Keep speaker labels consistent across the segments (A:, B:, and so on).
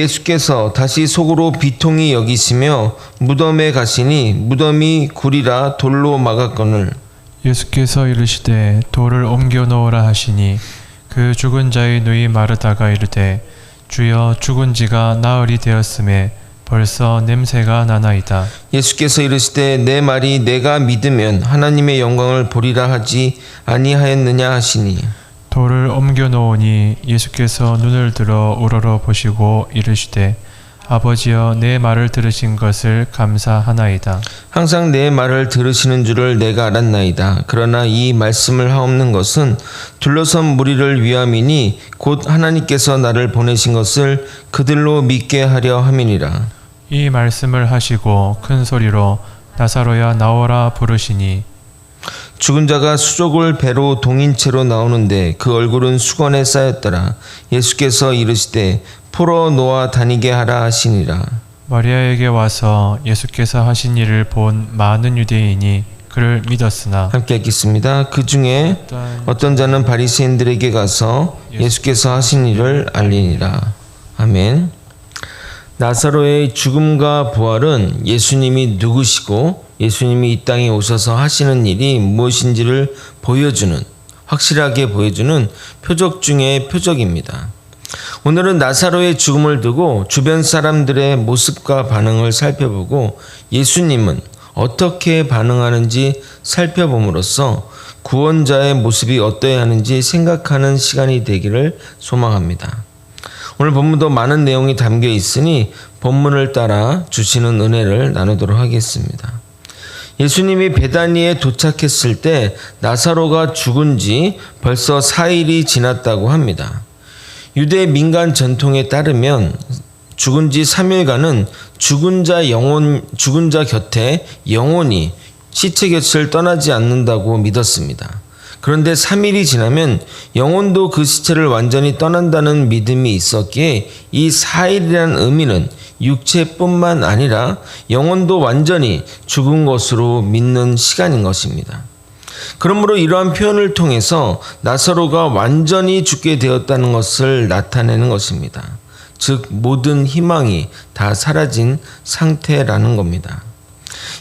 A: 예수께서 다시 속으로 비통히 여기시며 무덤에 가시니 무덤이 굴이라 돌로 막았거늘
B: 예수께서 이르시되 돌을 옮겨 놓으라 하시니 그 죽은 자의 누이 마르다가 이르되 주여 죽은 지가 나흘이 되었음에 벌써 냄새가 나나이다.
A: 예수께서 이르시되 내 말이 내가 믿으면 하나님의 영광을 보리라 하지 아니하였느냐 하시니
B: 돌을 옮겨 놓으니 예수께서 눈을 들어 우러러 보시고 이르시되 아버지여 내 말을 들으신 것을 감사하나이다.
A: 항상 내 말을 들으시는 줄을 내가 알았나이다. 그러나 이 말씀을 하옵는 것은 둘러선 무리를 위함이니 곧 하나님께서 나를 보내신 것을 그들로 믿게 하려 함이니라.
B: 이 말씀을 하시고 큰 소리로 나사로야 나오라 부르시니
A: 죽은 자가 수족을 배로 동인 채로 나오는데 그 얼굴은 수건에 쌓였더라. 예수께서 이르시되 풀어 놓아 다니게 하라 하시니라.
B: 마리아에게 와서 예수께서 하신 일을 본 많은 유대인이 그를 믿었으나
A: 함께 읽겠습니다. 그 중에 어떤 자는 바리새인들에게 가서 예수께서 하신 일을 알리니라. 아멘. 나사로의 죽음과 부활은 예수님이 누구시고 예수님이 이 땅에 오셔서 하시는 일이 무엇인지를 확실하게 보여주는 표적 중의 표적입니다. 오늘은 나사로의 죽음을 두고 주변 사람들의 모습과 반응을 살펴보고 예수님은 어떻게 반응하는지 살펴봄으로써 구원자의 모습이 어떠해야 하는지 생각하는 시간이 되기를 소망합니다. 오늘 본문도 많은 내용이 담겨 있으니 본문을 따라 주시는 은혜를 나누도록 하겠습니다. 예수님이 베다니에 도착했을 때 나사로가 죽은 지 벌써 4일이 지났다고 합니다. 유대 민간 전통에 따르면 죽은 지 3일간은 죽은 자 곁에 영혼이 시체 곁을 떠나지 않는다고 믿었습니다. 그런데 3일이 지나면 영혼도 그 시체를 완전히 떠난다는 믿음이 있었기에 이 4일이라는 의미는 육체뿐만 아니라 영혼도 완전히 죽은 것으로 믿는 시간인 것입니다. 그러므로 이러한 표현을 통해서 나사로가 완전히 죽게 되었다는 것을 나타내는 것입니다. 즉 모든 희망이 다 사라진 상태라는 겁니다.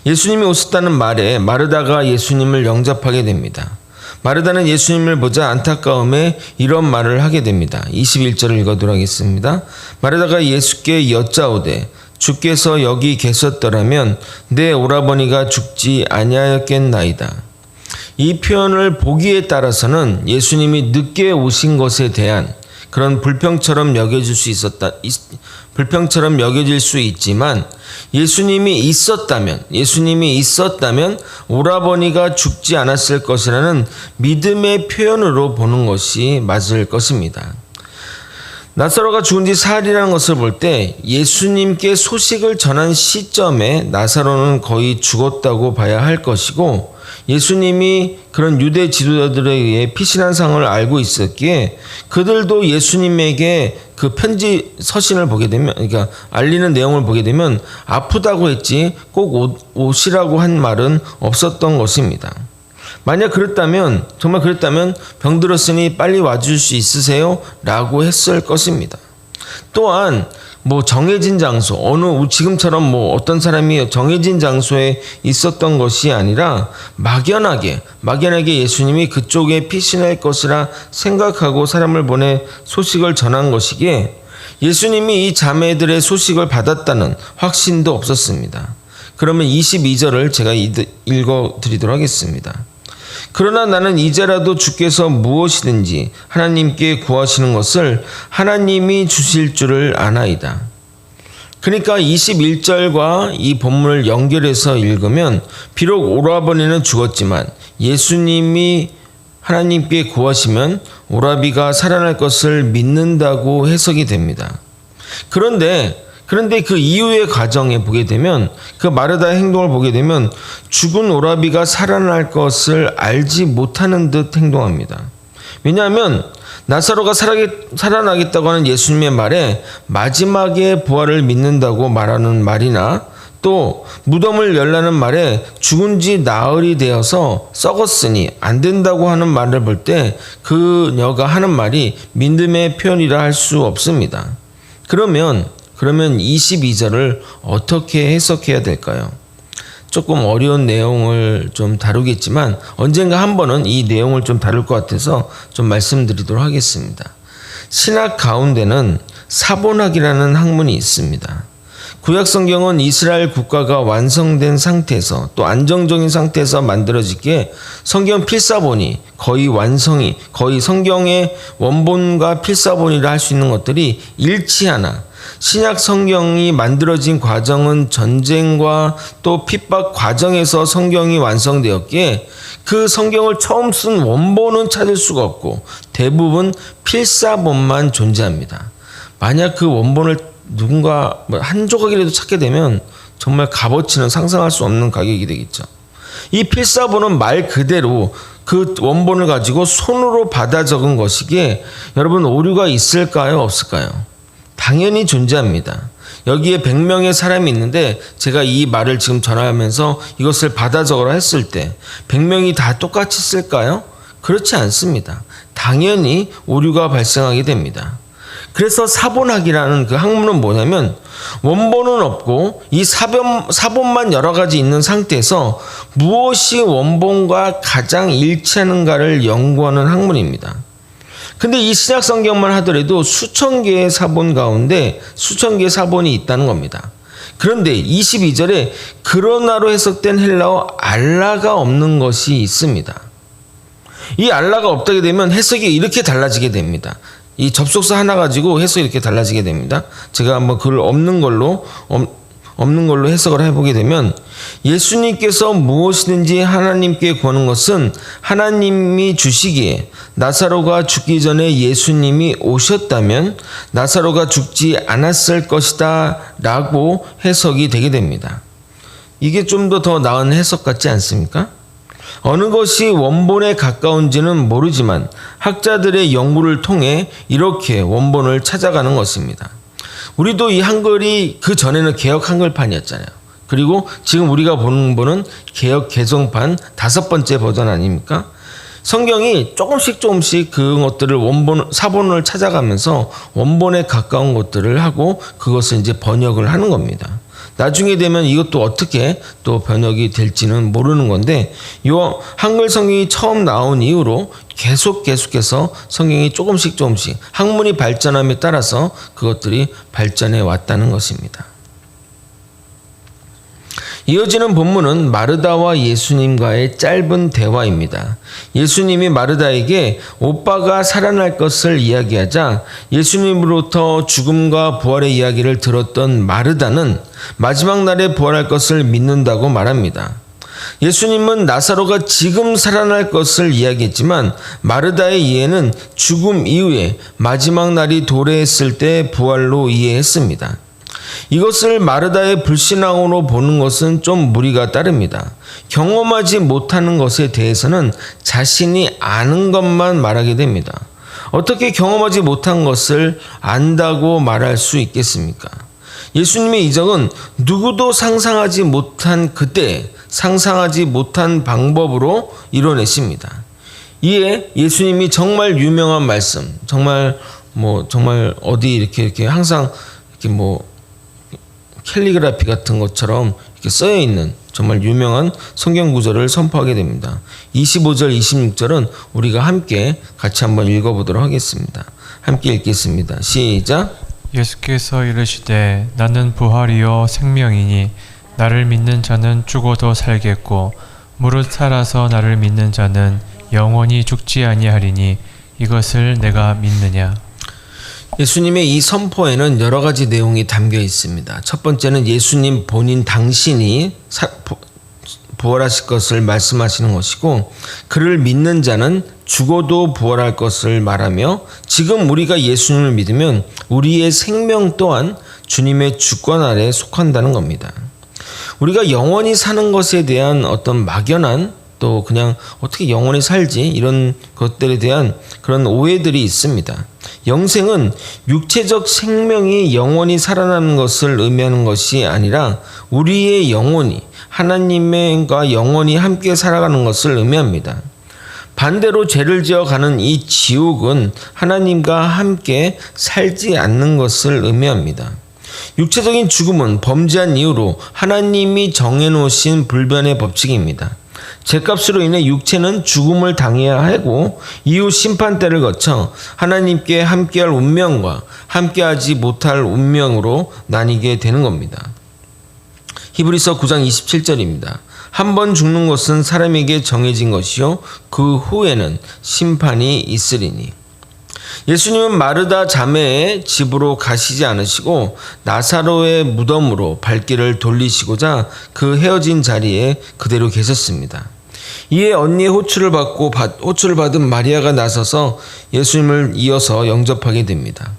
A: 예수님이 오셨다는 말에 마르다가 예수님을 영접하게 됩니다. 마르다는 예수님을 보자 안타까움에 이런 말을 하게 됩니다. 21절을 읽어드리도록 하겠습니다. 마르다가 예수께 여짜오되 주께서 여기 계셨더라면 내 오라버니가 죽지 아니하였겠나이다. 이 표현을 보기에 따라서는 예수님이 늦게 오신 것에 대한 그런 불평처럼 여겨질 수 있지만 예수님이 있었다면 오라버니가 죽지 않았을 것이라는 믿음의 표현으로 보는 것이 맞을 것입니다. 나사로가 죽은 지 4일이라는 것을 볼 때 예수님께 소식을 전한 시점에 나사로는 거의 죽었다고 봐야 할 것이고 예수님이 그런 유대 지도자들에 의해 피신한 상황을 알고 있었기에 그들도 예수님에게 그 편지 서신을 보게 되면, 그러니까 알리는 내용을 보게 되면 아프다고 했지 꼭 오시라고 한 말은 없었던 것입니다. 만약 정말 그랬다면 병들었으니 빨리 와줄 수 있으세요? 라고 했을 것입니다. 또한 정해진 장소, 지금처럼 어떤 사람이 정해진 장소에 있었던 것이 아니라 막연하게 예수님이 그쪽에 피신할 것이라 생각하고 사람을 보내 소식을 전한 것이기에 예수님이 이 자매들의 소식을 받았다는 확신도 없었습니다. 그러면 22절을 제가 읽어드리도록 하겠습니다. 그러나 나는 이제라도 주께서 무엇이든지 하나님께 구하시는 것을 하나님이 주실 줄을 아나이다. 그러니까 21절과 이 본문을 연결해서 읽으면 비록 오라버니는 죽었지만 예수님이 하나님께 구하시면 오라비가 살아날 것을 믿는다고 해석이 됩니다. 그런데 그 이후의 과정에 보게 되면 그 마르다의 행동을 보게 되면 죽은 오라비가 살아날 것을 알지 못하는 듯 행동합니다. 왜냐하면 나사로가 살아나겠다고 하는 예수님의 말에 마지막에 부활을 믿는다고 말하는 말이나 또 무덤을 열라는 말에 죽은 지 나흘이 되어서 썩었으니 안 된다고 하는 말을 볼 때 그녀가 하는 말이 믿음의 표현이라 할 수 없습니다. 그러면 22절을 어떻게 해석해야 될까요? 조금 어려운 내용을 좀 다루겠지만 언젠가 한 번은 이 내용을 좀 다룰 것 같아서 좀 말씀드리도록 하겠습니다. 신학 가운데는 사본학이라는 학문이 있습니다. 구약 성경은 이스라엘 국가가 완성된 상태에서 또 안정적인 상태에서 만들어지기에 성경 필사본이 거의 성경의 원본과 필사본이라 할 수 있는 것들이 일치하나 신약 성경이 만들어진 과정은 전쟁과 또 핍박 과정에서 성경이 완성되었기에 그 성경을 처음 쓴 원본은 찾을 수가 없고 대부분 필사본만 존재합니다. 만약 그 원본을 누군가 한 조각이라도 찾게 되면 정말 값어치는 상상할 수 없는 가격이 되겠죠. 이 필사본은 말 그대로 그 원본을 가지고 손으로 받아 적은 것이기에 여러분 오류가 있을까요? 없을까요? 당연히 존재합니다. 여기에 100명의 사람이 있는데 제가 이 말을 지금 전하면서 이것을 받아 적으라 했을 때 100명이 다 똑같이 쓸까요? 그렇지 않습니다. 당연히 오류가 발생하게 됩니다. 그래서 사본학이라는 그 학문은 뭐냐면 원본은 없고 이 사본만 여러 가지 있는 상태에서 무엇이 원본과 가장 일치하는가를 연구하는 학문입니다. 근데 이 신약 성경만 하더라도 수천 개의 사본 가운데 수천 개의 사본이 있다는 겁니다. 그런데 22절에 그러나로 해석된 헬라어 알라가 없는 것이 있습니다. 이 알라가 없다게 되면 해석이 이렇게 달라지게 됩니다. 이 접속사 하나 가지고 해석이 이렇게 달라지게 됩니다. 제가 한번 그걸 없는 걸로 해석을 해보게 되면 예수님께서 무엇이든지 하나님께 구하는 것은 하나님이 주시기에 나사로가 죽기 전에 예수님이 오셨다면 나사로가 죽지 않았을 것이다 라고 해석이 되게 됩니다. 이게 좀 더 나은 해석 같지 않습니까? 어느 것이 원본에 가까운지는 모르지만 학자들의 연구를 통해 이렇게 원본을 찾아가는 것입니다. 우리도 이 한글이 그 전에는 개역 한글판이었잖아요. 그리고 지금 우리가 보는 본은 개역 개정판 5번째 버전 아닙니까? 성경이 조금씩 그것들을 사본을 찾아가면서 원본에 가까운 것들을 하고 그것을 이제 번역을 하는 겁니다. 나중에 되면 이것도 어떻게 또 번역이 될지는 모르는 건데 이 한글 성경이 처음 나온 이후로 계속해서 성경이 조금씩 학문이 발전함에 따라서 그것들이 발전해 왔다는 것입니다. 이어지는 본문은 마르다와 예수님과의 짧은 대화입니다. 예수님이 마르다에게 오빠가 살아날 것을 이야기하자 예수님으로부터 죽음과 부활의 이야기를 들었던 마르다는 마지막 날에 부활할 것을 믿는다고 말합니다. 예수님은 나사로가 지금 살아날 것을 이야기했지만 마르다의 이해는 죽음 이후에 마지막 날이 도래했을 때 부활로 이해했습니다. 이것을 마르다의 불신앙으로 보는 것은 좀 무리가 따릅니다. 경험하지 못하는 것에 대해서는 자신이 아는 것만 말하게 됩니다. 어떻게 경험하지 못한 것을 안다고 말할 수 있겠습니까? 예수님의 이적은 누구도 상상하지 못한 그때 상상하지 못한 방법으로 이뤄내십니다. 이에 예수님이 정말 유명한 말씀, 정말 어디 이렇게 항상 이렇게 캘리그라피 같은 것처럼 이렇게 쓰여 있는 정말 유명한 성경 구절을 선포하게 됩니다. 25절, 26절은 우리가 함께 같이 한번 읽어보도록 하겠습니다. 함께 읽겠습니다. 시작.
B: 예수께서 이르시되 나는 부활이요 생명이니 나를 믿는 자는 죽어도 살겠고 무릇 살아서 나를 믿는 자는 영원히 죽지 아니하리니 이것을 내가 믿느냐.
A: 예수님의 이 선포에는 여러 가지 내용이 담겨 있습니다. 첫 번째는 예수님 본인 당신이 부활하실 것을 말씀하시는 것이고 그를 믿는 자는 죽어도 부활할 것을 말하며 지금 우리가 예수님을 믿으면 우리의 생명 또한 주님의 주권 아래 속한다는 겁니다. 우리가 영원히 사는 것에 대한 어떤 막연한 또 그냥 어떻게 영원히 살지 이런 것들에 대한 그런 오해들이 있습니다. 영생은 육체적 생명이 영원히 살아나는 것을 의미하는 것이 아니라 우리의 영혼이 하나님과 영원히 함께 살아가는 것을 의미합니다. 반대로 죄를 지어가는 이 지옥은 하나님과 함께 살지 않는 것을 의미합니다. 육체적인 죽음은 범죄한 이유로 하나님이 정해놓으신 불변의 법칙입니다. 죄값으로 인해 육체는 죽음을 당해야 하고 이후 심판대를 거쳐 하나님께 함께할 운명과 함께하지 못할 운명으로 나뉘게 되는 겁니다. 히브리서 9장 27절입니다. 한 번 죽는 것은 사람에게 정해진 것이요 그 후에는 심판이 있으리니. 예수님은 마르다 자매의 집으로 가시지 않으시고 나사로의 무덤으로 발길을 돌리시고자 그 헤어진 자리에 그대로 계셨습니다. 이에 언니의 호출을 받은 마리아가 나서서 예수님을 이어서 영접하게 됩니다.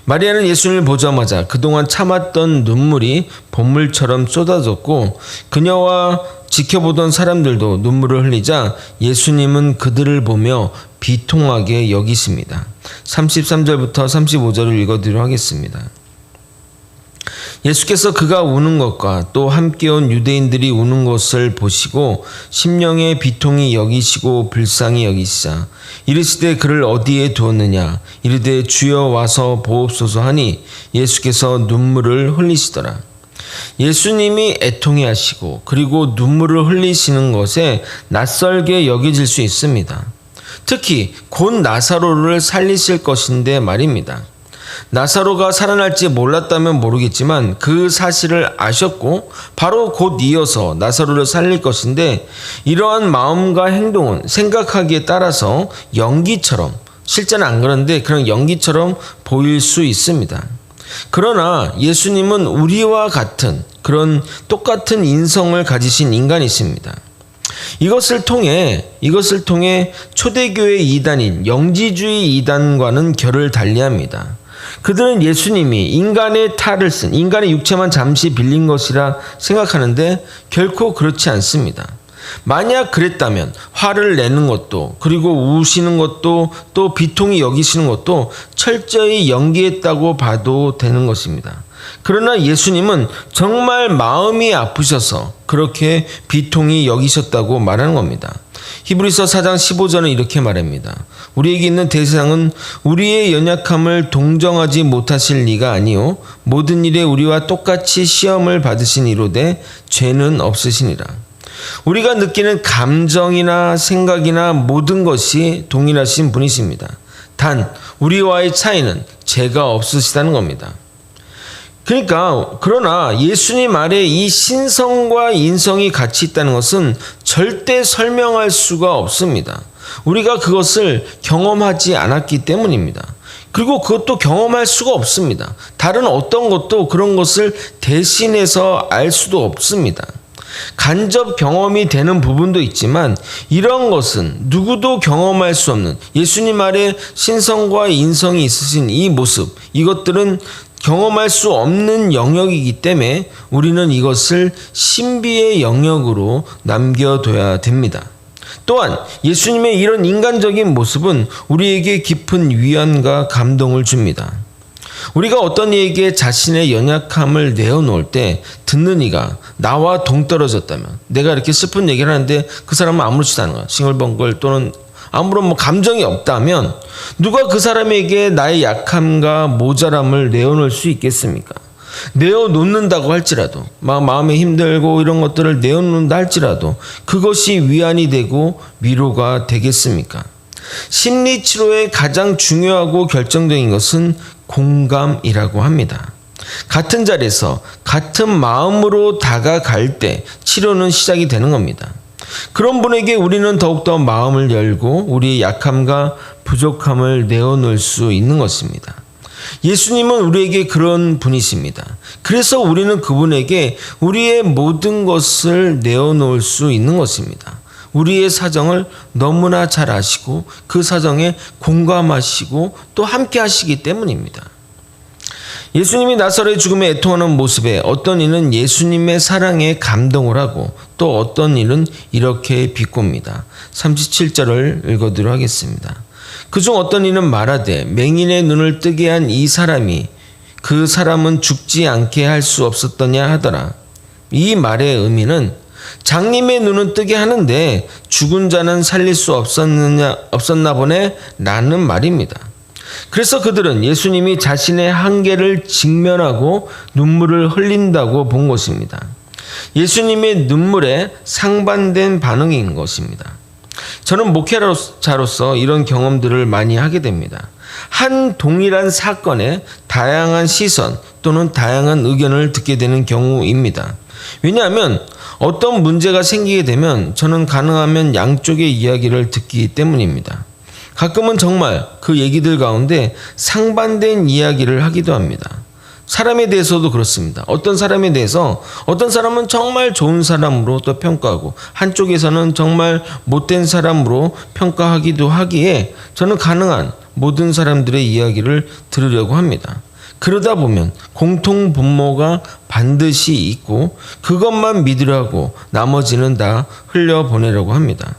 A: 마리아는 예수님을 보자마자 그동안 참았던 눈물이 봇물처럼 쏟아졌고 그녀와 지켜보던 사람들도 눈물을 흘리자 예수님은 그들을 보며 비통하게 여기십니다. 33절부터 35절을 읽어드리도록 하겠습니다. 예수께서 그가 우는 것과 또 함께 온 유대인들이 우는 것을 보시고 심령의 비통이 여기시고 불쌍히 여기시자 이르시되 그를 어디에 두었느냐 이르되 주여 와서 보옵소서 하니 예수께서 눈물을 흘리시더라. 예수님이 애통해 하시고 그리고 눈물을 흘리시는 것에 낯설게 여겨질 수 있습니다. 특히 곧 나사로를 살리실 것인데 말입니다. 나사로가 살아날지 몰랐다면 모르겠지만 그 사실을 아셨고 바로 곧 이어서 나사로를 살릴 것인데 이러한 마음과 행동은 생각하기에 따라서 연기처럼, 실제는 안 그런데 그런 연기처럼 보일 수 있습니다. 그러나 예수님은 우리와 같은 그런 똑같은 인성을 가지신 인간이십니다. 이것을 통해 초대교회 이단인 영지주의 이단과는 결을 달리합니다. 그들은 예수님이 인간의 탈을 쓴, 인간의 육체만 잠시 빌린 것이라 생각하는데 결코 그렇지 않습니다. 만약 그랬다면 화를 내는 것도 그리고 우시는 것도 또 비통히 여기시는 것도 철저히 연기했다고 봐도 되는 것입니다. 그러나 예수님은 정말 마음이 아프셔서 그렇게 비통히 여기셨다고 말하는 겁니다. 히브리서 4장 15절은 이렇게 말합니다. 우리에게 있는 대상은 우리의 연약함을 동정하지 못하실 리가 아니요 모든 일에 우리와 똑같이 시험을 받으신 이로되 죄는 없으시니라. 우리가 느끼는 감정이나 생각이나 모든 것이 동일하신 분이십니다. 단 우리와의 차이는 죄가 없으시다는 겁니다. 그러나 예수님 아래 이 신성과 인성이 같이 있다는 것은 절대 설명할 수가 없습니다. 우리가 그것을 경험하지 않았기 때문입니다. 그리고 그것도 경험할 수가 없습니다. 다른 어떤 것도 그런 것을 대신해서 알 수도 없습니다. 간접 경험이 되는 부분도 있지만 이런 것은 누구도 경험할 수 없는 예수님 아래 신성과 인성이 있으신 이 모습, 이것들은 경험할 수 없는 영역이기 때문에 우리는 이것을 신비의 영역으로 남겨둬야 됩니다. 또한 예수님의 이런 인간적인 모습은 우리에게 깊은 위안과 감동을 줍니다. 우리가 어떤 이에게 자신의 연약함을 내어놓을 때 듣는 이가 나와 동떨어졌다면, 내가 이렇게 슬픈 얘기를 하는데 그 사람은 아무렇지도 않은 거야. 싱글벙글 또는 아무런 감정이 없다면 누가 그 사람에게 나의 약함과 모자람을 내어놓을 수 있겠습니까? 내어놓는다고 할지라도, 마음에 힘들고 이런 것들을 내어놓는다 할지라도 그것이 위안이 되고 위로가 되겠습니까? 심리치료의 가장 중요하고 결정적인 것은 공감이라고 합니다. 같은 자리에서 같은 마음으로 다가갈 때 치료는 시작이 되는 겁니다. 그런 분에게 우리는 더욱더 마음을 열고 우리의 약함과 부족함을 내어놓을 수 있는 것입니다. 예수님은 우리에게 그런 분이십니다. 그래서 우리는 그분에게 우리의 모든 것을 내어놓을 수 있는 것입니다. 우리의 사정을 너무나 잘 아시고 그 사정에 공감하시고 또 함께 하시기 때문입니다. 예수님이 나사로의 죽음에 애통하는 모습에 어떤 이는 예수님의 사랑에 감동을 하고 또 어떤 이는 이렇게 비꼽니다. 37절을 읽어드리도록 하겠습니다. 그중 어떤 이는 말하되 맹인의 눈을 뜨게 한 이 사람이 그 사람은 죽지 않게 할 수 없었더냐 하더라. 이 말의 의미는 장님의 눈은 뜨게 하는데 죽은 자는 살릴 수 없었나 보네 라는 말입니다. 그래서 그들은 예수님이 자신의 한계를 직면하고 눈물을 흘린다고 본 것입니다. 예수님의 눈물에 상반된 반응인 것입니다. 저는 목회자로서 이런 경험들을 많이 하게 됩니다. 한 동일한 사건에 다양한 시선 또는 다양한 의견을 듣게 되는 경우입니다. 왜냐하면 어떤 문제가 생기게 되면 저는 가능하면 양쪽의 이야기를 듣기 때문입니다. 가끔은 정말 그 얘기들 가운데 상반된 이야기를 하기도 합니다. 사람에 대해서도 그렇습니다. 어떤 사람에 대해서 어떤 사람은 정말 좋은 사람으로 또 평가하고 한쪽에서는 정말 못된 사람으로 평가하기도 하기에 저는 가능한 모든 사람들의 이야기를 들으려고 합니다. 그러다 보면 공통 분모가 반드시 있고 그것만 믿으려고 나머지는 다 흘려보내려고 합니다.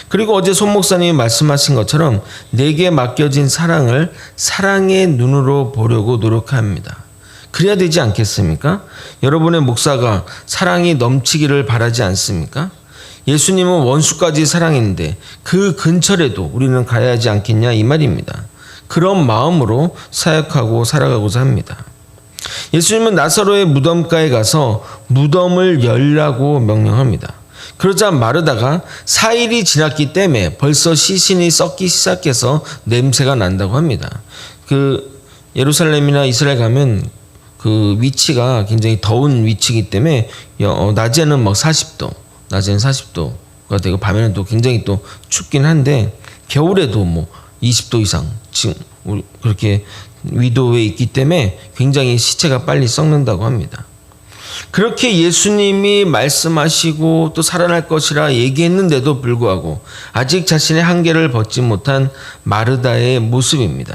A: 그리고 어제 손 목사님이 말씀하신 것처럼 내게 맡겨진 사랑을 사랑의 눈으로 보려고 노력합니다. 그래야 되지 않겠습니까? 여러분의 목사가 사랑이 넘치기를 바라지 않습니까? 예수님은 원수까지 사랑했는데 그 근처에도 우리는 가야 하지 않겠냐 이 말입니다. 그런 마음으로 사역하고 살아가고자 합니다. 예수님은 나사로의 무덤가에 가서 무덤을 열라고 명령합니다. 그러자 마르다가 4일이 지났기 때문에 벌써 시신이 썩기 시작해서 냄새가 난다고 합니다. 그 예루살렘이나 이스라엘 가면 그 위치가 굉장히 더운 위치이기 때문에 낮에는 막 40도, 낮에는 40도가 되고 밤에는 또 굉장히 또 춥긴 한데 겨울에도 뭐 20도 이상 지금 그렇게 위도에 있기 때문에 굉장히 시체가 빨리 썩는다고 합니다. 그렇게 예수님이 말씀하시고 또 살아날 것이라 얘기했는데도 불구하고 아직 자신의 한계를 벗지 못한 마르다의 모습입니다.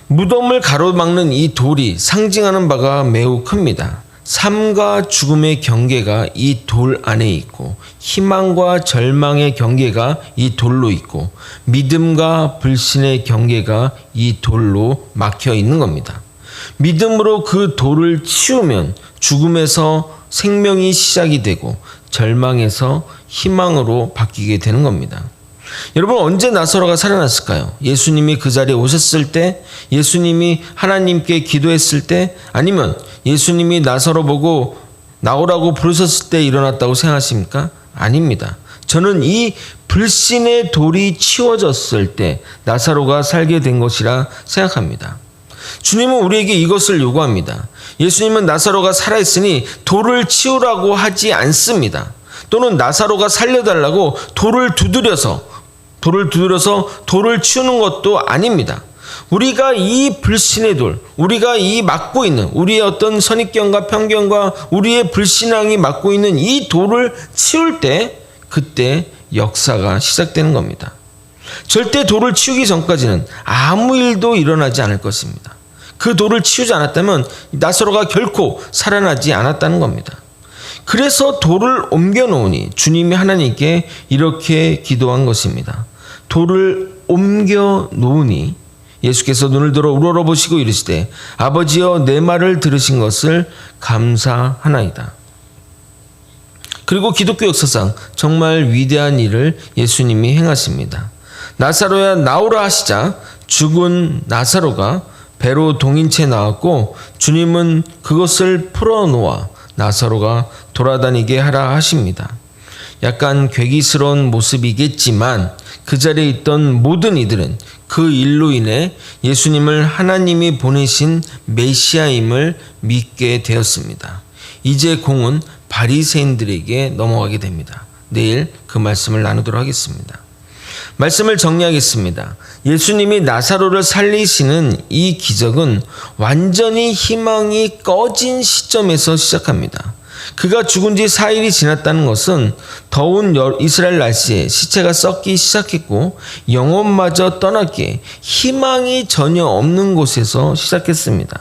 A: 무덤을 가로막는 이 돌이 상징하는 바가 매우 큽니다. 삶과 죽음의 경계가 이 돌 안에 있고 희망과 절망의 경계가 이 돌로 있고 믿음과 불신의 경계가 이 돌로 막혀 있는 겁니다. 믿음으로 그 돌을 치우면 죽음에서 생명이 시작이 되고 절망에서 희망으로 바뀌게 되는 겁니다. 여러분, 언제 나사로가 살아났을까요? 예수님이 그 자리에 오셨을 때, 예수님이 하나님께 기도했을 때, 아니면 예수님이 나사로 보고 나오라고 부르셨을 때 일어났다고 생각하십니까? 아닙니다. 저는 이 불신의 돌이 치워졌을 때 나사로가 살게 된 것이라 생각합니다. 주님은 우리에게 이것을 요구합니다. 예수님은 나사로가 살아있으니 돌을 치우라고 하지 않습니다. 또는 나사로가 살려달라고 돌을 두드려서 돌을 치우는 것도 아닙니다. 우리가 이 불신의 돌, 우리가 이 막고 있는 우리의 어떤 선입견과 편견과 우리의 불신앙이 막고 있는 이 돌을 치울 때 그때 역사가 시작되는 겁니다. 절대 돌을 치우기 전까지는 아무 일도 일어나지 않을 것입니다. 그 돌을 치우지 않았다면 나사로가 결코 살아나지 않았다는 겁니다. 그래서 돌을 옮겨 놓으니 주님이 하나님께 이렇게 기도한 것입니다. 돌을 옮겨 놓으니 예수께서 눈을 들어 우러러보시고 이르시되 아버지여 내 말을 들으신 것을 감사하나이다. 그리고 기독교 역사상 정말 위대한 일을 예수님이 행하십니다. 나사로야 나오라 하시자 죽은 나사로가 배로 동인채 나왔고 주님은 그것을 풀어놓아 나사로가 돌아다니게 하라 하십니다. 약간 괴기스러운 모습이겠지만 그 자리에 있던 모든 이들은 그 일로 인해 예수님을 하나님이 보내신 메시아임을 믿게 되었습니다. 이제 공은 바리새인들에게 넘어가게 됩니다. 내일 그 말씀을 나누도록 하겠습니다. 말씀을 정리하겠습니다. 예수님이 나사로를 살리시는 이 기적은 완전히 희망이 꺼진 시점에서 시작합니다. 그가 죽은 지 4일이 지났다는 것은 더운 이스라엘 날씨에 시체가 썩기 시작했고 영혼마저 떠났기에 희망이 전혀 없는 곳에서 시작했습니다.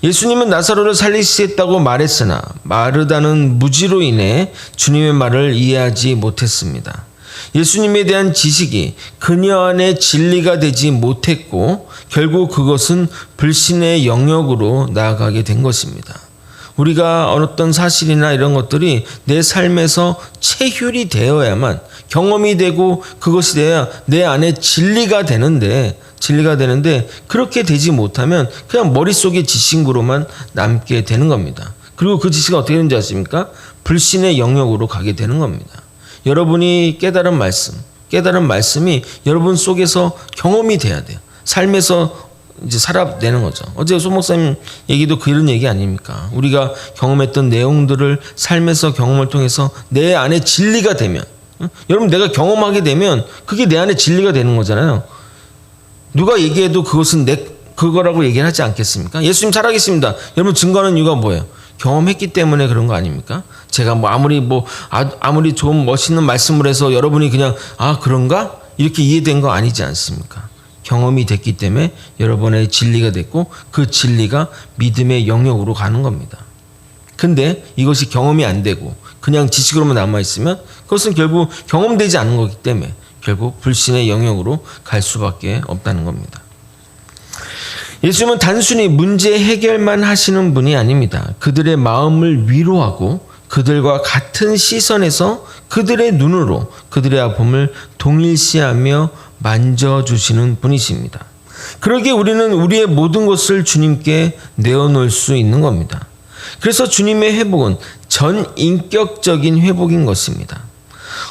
A: 예수님은 나사로를 살리시겠다고 말했으나 마르다는 무지로 인해 주님의 말을 이해하지 못했습니다. 예수님에 대한 지식이 그녀 안에 진리가 되지 못했고 결국 그것은 불신의 영역으로 나아가게 된 것입니다. 우리가 어떤 사실이나 이런 것들이 내 삶에서 체휼이 되어야만, 경험이 되고 그것이 돼야 내 안에 진리가 되는데 그렇게 되지 못하면 그냥 머릿속의 지식으로만 남게 되는 겁니다. 그리고 그 지식이 어떻게 되는지 아십니까? 불신의 영역으로 가게 되는 겁니다. 여러분이 깨달은 말씀이 여러분 속에서 경험이 돼야 돼요. 삶에서 이제 살아내는 거죠. 어제 소 목사님 얘기도 그런 얘기 아닙니까? 우리가 경험했던 내용들을 삶에서 경험을 통해서 내 안에 진리가 되면, 여러분 내가 경험하게 되면 그게 내 안에 진리가 되는 거잖아요. 누가 얘기해도 그것은 그거라고 얘기를 하지 않겠습니까? 예수님 살아계십니다. 여러분 증거하는 이유가 뭐예요? 경험했기 때문에 그런 거 아닙니까? 제가 아무리 좋은 멋있는 말씀을 해서 여러분이 그냥 그런가? 이렇게 이해된 거 아니지 않습니까? 경험이 됐기 때문에 여러분의 진리가 됐고 그 진리가 믿음의 영역으로 가는 겁니다. 근데 이것이 경험이 안 되고 그냥 지식으로만 남아있으면 그것은 결국 경험되지 않은 거기 때문에 결국 불신의 영역으로 갈 수밖에 없다는 겁니다. 예수님은 단순히 문제 해결만 하시는 분이 아닙니다. 그들의 마음을 위로하고 그들과 같은 시선에서 그들의 눈으로 그들의 아픔을 동일시하며 만져주시는 분이십니다. 그러기에 우리는 우리의 모든 것을 주님께 내어놓을 수 있는 겁니다. 그래서 주님의 회복은 전인격적인 회복인 것입니다.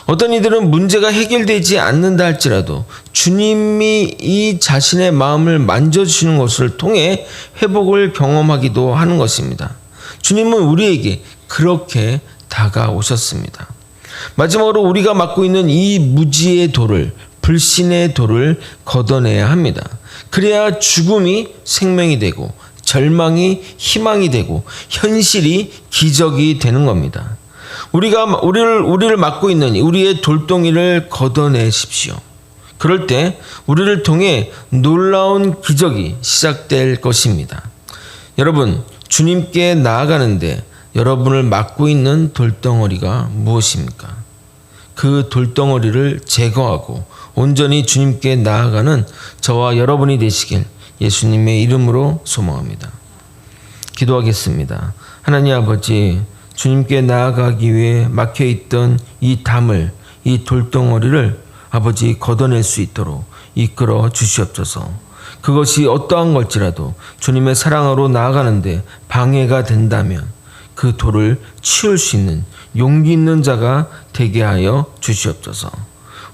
A: 어떤 이들은 문제가 해결되지 않는다 할지라도 주님이 이 자신의 마음을 만져주시는 것을 통해 회복을 경험하기도 하는 것입니다. 주님은 우리에게 그렇게 다가오셨습니다. 마지막으로 우리가 맡고 있는 이 무지의 돌을, 불신의 돌을 걷어내야 합니다. 그래야 죽음이 생명이 되고 절망이 희망이 되고 현실이 기적이 되는 겁니다. 우리를 맡고 있는 우리의 돌덩이를 걷어내십시오. 그럴 때 우리를 통해 놀라운 기적이 시작될 것입니다. 여러분, 주님께 나아가는데 여러분을 맡고 있는 돌덩어리가 무엇입니까? 그 돌덩어리를 제거하고 온전히 주님께 나아가는 저와 여러분이 되시길 예수님의 이름으로 소망합니다. 기도하겠습니다. 하나님 아버지, 주님께 나아가기 위해 막혀있던 이 담을, 이 돌덩어리를 아버지 걷어낼 수 있도록 이끌어 주시옵소서. 그것이 어떠한 걸지라도 주님의 사랑으로 나아가는데 방해가 된다면 그 돌을 치울 수 있는 용기 있는 자가 되게 하여 주시옵소서.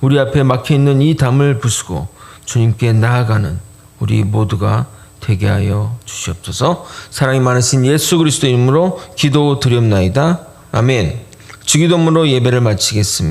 A: 우리 앞에 막혀있는 이 담을 부수고 주님께 나아가는 우리 모두가 되게 하여 주시옵소서. 사랑이 많으신 예수 그리스도 이름으로 기도드리옵나이다. 아멘. 주기도문으로 예배를 마치겠습니다.